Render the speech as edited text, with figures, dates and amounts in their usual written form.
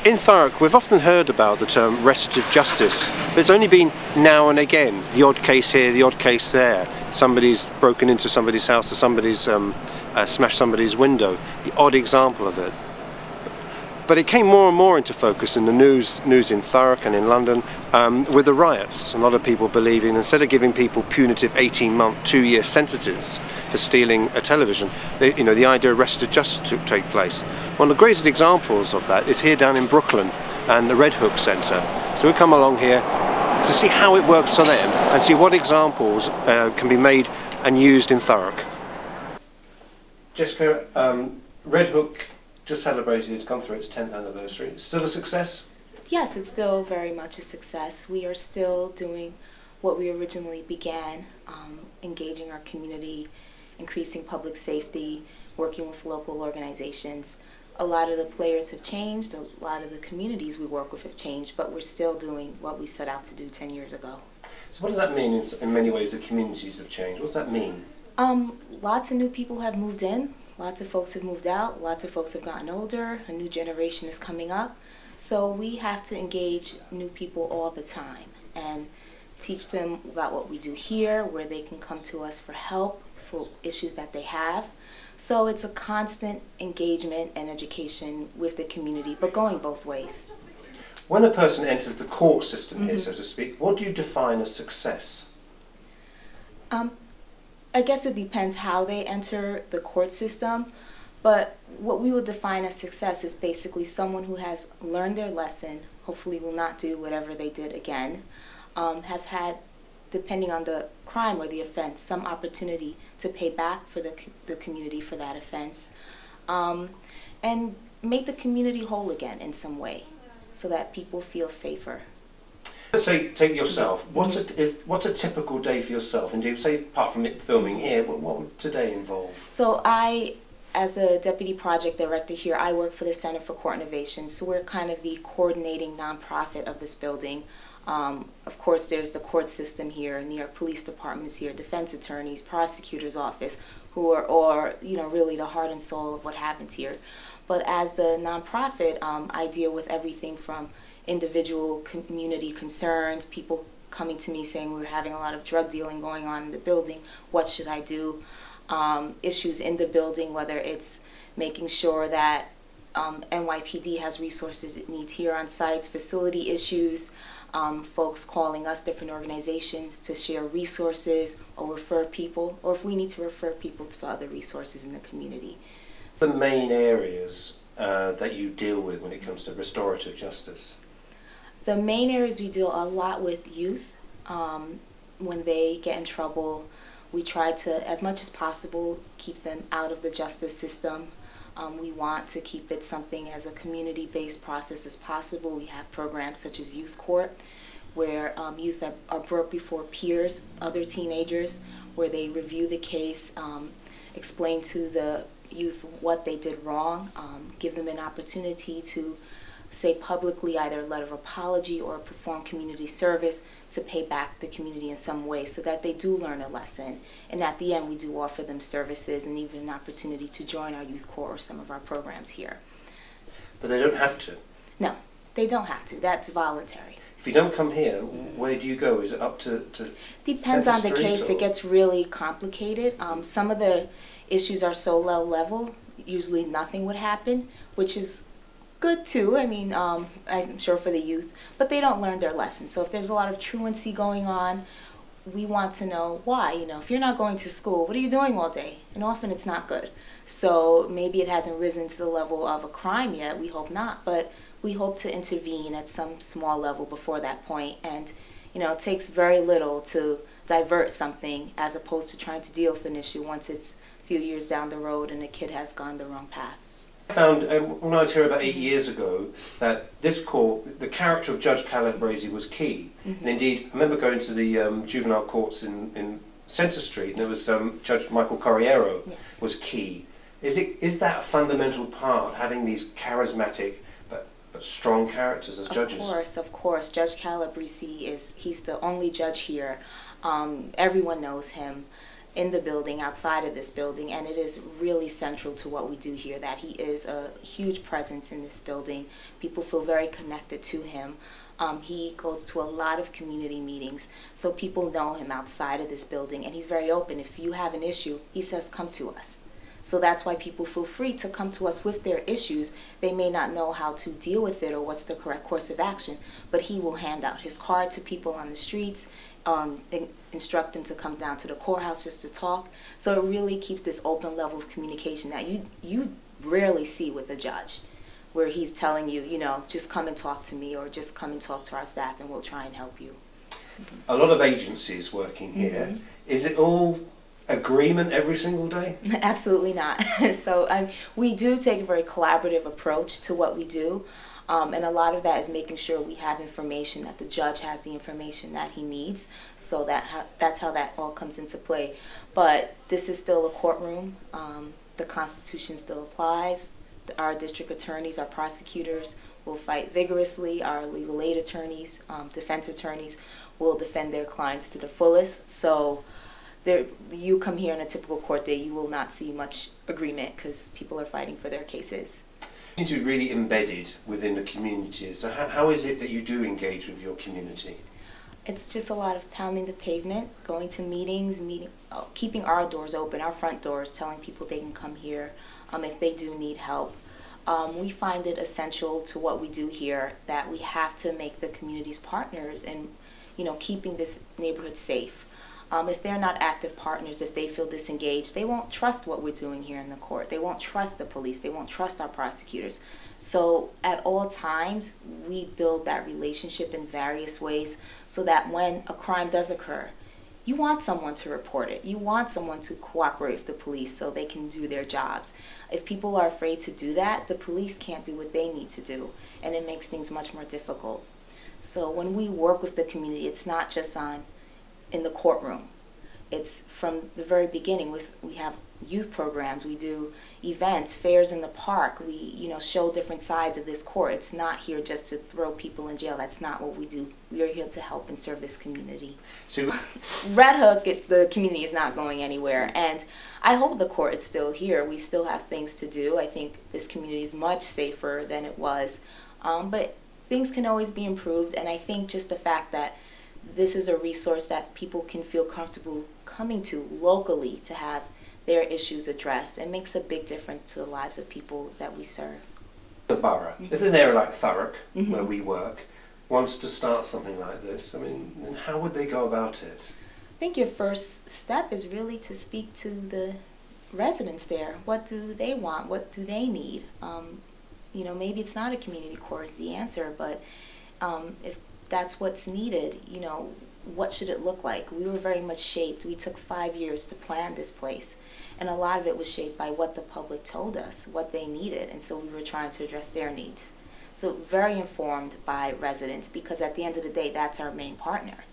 In Thurrock, we've often heard about the term restorative justice, but it's only been now and again, the odd case here, the odd case there. Somebody's broken into somebody's house or somebody's smashed somebody's window, the odd example of it. But it came more and more into focus in the news in Thurrock and in London with the riots. A lot of people believing instead of giving people punitive 18-month, 2-year sentences for stealing a television, the idea of restorative justice took take place. One of the greatest examples of that is here down in Brooklyn and the Red Hook Center. So we come along here to see how it works for them and see what examples can be made and used in Thurrock. Jessica, Red Hook just celebrated, it's gone through its 10th anniversary. It's still a success? Yes, it's still very much a success. We are still doing what we originally began, engaging our community, increasing public safety, working with local organizations. A lot of the players have changed, a lot of the communities we work with have changed, but we're still doing what we set out to do 10 years ago. So what does that mean in many ways the communities have changed? What does that mean? Lots of new people have moved in. Lots of folks have moved out, lots of folks have gotten older, a new generation is coming up. So we have to engage new people all the time and teach them about what we do here, where they can come to us for help for issues that they have. So it's a constant engagement and education with the community, but going both ways. When a person enters the court system here, so to speak, what do you define as success? I guess it depends how they enter the court system, but what we would define as success is basically someone who has learned their lesson, hopefully will not do whatever they did again, has had, depending on the crime or the offense, some opportunity to pay back for the community for that offense, and make the community whole again in some way so that people feel safer. Let's take yourself. What's a typical day for yourself? And do you say, apart from it filming here, what would today involve? So I, as a deputy project director here, I work for the Center for Court Innovation. So we're kind of the coordinating nonprofit of this building. Of course, there's the court system here, New York Police Department is here, defense attorneys, prosecutor's office, who are really the heart and soul of what happens here. But as the nonprofit, I deal with everything from individual community concerns, people coming to me saying we're having a lot of drug dealing going on in the building, what should I do? Issues in the building, whether it's making sure that NYPD has resources it needs here on sites, facility issues, folks calling us, different organizations, to share resources or refer people, or if we need to refer people to other resources in the community. The main areas that you deal with when it comes to restorative justice? The main areas we deal a lot with youth. When they get in trouble, we try to, as much as possible, keep them out of the justice system. We want to keep it something as a community-based process as possible. We have programs such as Youth Court, where youth are brought before peers, other teenagers, where they review the case, explain to the youth what they did wrong, give them an opportunity to say publicly either a letter of apology or perform community service to pay back the community in some way so that they do learn a lesson. And at the end, we do offer them services and even an opportunity to join our youth corps or some of our programs here. But they don't have to? No, they don't have to. That's voluntary. If you don't come here, where do you go? Is it up to Depends on the case. Or? It gets really complicated. Some of the issues are so low level, usually nothing would happen, which is good too. I mean, I'm sure for the youth, but they don't learn their lesson. So if there's a lot of truancy going on, we want to know why. If you're not going to school, what are you doing all day? And often it's not good. So maybe it hasn't risen to the level of a crime yet. We hope not, but we hope to intervene at some small level before that point. And it takes very little to divert something as opposed to trying to deal with an issue once it's a few years down the road and a kid has gone the wrong path. I found, when I was here about 8 years ago, that this court, the character of Judge Calabrese was key. And indeed, I remember going to the juvenile courts in Center Street, and there was Judge Michael Corriero was key. Is that a fundamental part, having these charismatic but strong characters as judges? Of course. Judge Calabrese he's the only judge here. Everyone knows him. in the building, outside of this building, and it is really central to what we do here that he is a huge presence in this building. People feel very connected to him. He goes to a lot of community meetings, so people know him outside of this building, and he's very open. If you have an issue, he says, come to us. So that's why people feel free to come to us with their issues. They may not know how to deal with it or what's the correct course of action, but he will hand out his card to people on the streets, instruct them to come down to the courthouse just to talk. So it really keeps this open level of communication that you rarely see with a judge, where he's telling you, you know, just come and talk to me or just come and talk to our staff and we'll try and help you. A lot of agencies working here. Is it all agreement every single day? Absolutely not. So we do take a very collaborative approach to what we do. And a lot of that is making sure we have information, that the judge has the information that he needs, so that's how that all comes into play. But this is still a courtroom. The Constitution still applies. Our district attorneys, our prosecutors will fight vigorously. Our legal aid attorneys, defense attorneys will defend their clients to the fullest. So you come here on a typical court day, you will not see much agreement because people are fighting for their cases. You seem to be really embedded within the community. So how is it that you do engage with your community? It's just a lot of pounding the pavement, going to meetings, keeping our doors open, our front doors, telling people they can come here if they do need help. We find it essential to what we do here that we have to make the community's partners in, you know, keeping this neighborhood safe. If they're not active partners, if they feel disengaged, they won't trust what we're doing here in the court. They won't trust the police. They won't trust our prosecutors. So at all times, we build that relationship in various ways so that when a crime does occur, you want someone to report it. You want someone to cooperate with the police so they can do their jobs. If people are afraid to do that, the police can't do what they need to do, and it makes things much more difficult. So when we work with the community, it's not just in the courtroom. It's from the very beginning. We have youth programs, we do events, fairs in the park. We, you know, show different sides of this court. It's not here just to throw people in jail. That's not what we do. We are here to help and serve this community. So Red Hook, the community is not going anywhere, and I hope the court is still here. We still have things to do. I think this community is much safer than it was, but things can always be improved, and I think just the fact that this is a resource that people can feel comfortable coming to locally to have their issues addressed, it makes a big difference to the lives of people that we serve. The borough, if an area like Thurrock, where we work, wants to start something like this, I mean, then how would they go about it? I think your first step is really to speak to the residents there. What do they want? What do they need? You know, maybe it's not a community court is the answer, but if that's what's needed, you know, what should it look like? We were very much shaped. We took 5 years to plan this place, and a lot of it was shaped by what the public told us, what they needed, and so we were trying to address their needs. So very informed by residents, because at the end of the day, that's our main partner.